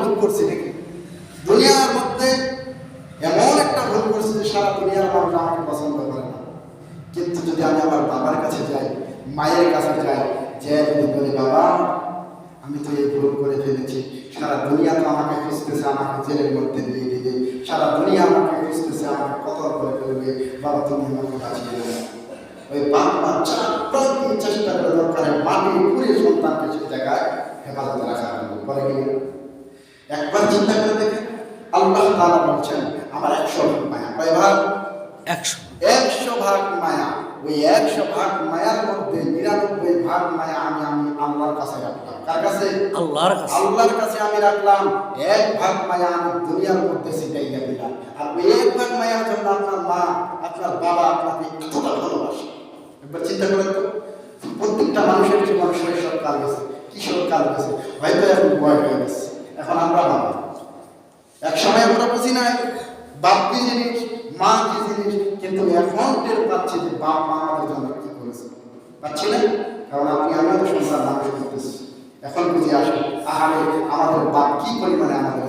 ভুল করছি নাকি? দুনিয়ার মধ্যে এমন একটা ভুল করছি যে সারা দুনিয়ার মানুষ আমাকে পছন্দ করে না। কিন্তু যদি আমি আমার বাবার কাছে যাই, মায়ের কাছে যাই, যে যদি বলি বাবা আমি তো এই ভুল করে ফেলেছি, সারা দুনিয়া তো আমাকে খুঁজতেছে, আমাকে জেলের মধ্যে দিয়ে দিবে, সারা দুনিয়া আমাকে খুঁজতেছে, আমাকে কতল করে ফেলবে, বাবা তুমি আমাকে বাঁচিয়ে দেবে। ওই বাপ মা চেষ্টা করে দরকারে মাটি পুরে সন্তানকে সে জায়গায় হেফাজতে রাখা করে কিনা? একবার চিন্তা করে দেখেন, আল্লাহ তাআলা বলছেন আমার 100 ভাগ মায়া। কয় ভাগ? 100 ভাগ মায়া। ওই 100 ভাগ মায়ার মধ্যে 99 ভাগ মায়া আমি আল্লাহর কাছে রাখলাম। কার কাছে? আল্লাহর কাছে আমি রাখলাম। 1 ভাগ মায়া আমি দুনিয়ার মধ্যে ছিটাইয়া দিলাম। আর ওই 1 ভাগ মায়ার জন্য আপনার মা, আপনার বাবা আপনাকে এতটা ভালোবাসে। একবার চিন্তা করেন তো, প্রত্যেকটা মানুষের জীবন শৈশব কাল গেছে, কিশোর কাল গেছে, হয়তো এখন বয়স হয়ে গেছে। এখন আমরা বাবা, এক সময় আমরা বুঝি নাই বাপ কি জিনিস, মা কি জিনিস, কিন্তু এখন টের পাচ্ছি যে বাপ মা আমাদের জন্য কি করেছে। পাচ্ছি না? কারণ আমিও তো সন্তান মানুষ করতেছি। এখন বুঝে আসে আহারে আমাদের বাপ কি পরিমাণে আমাদের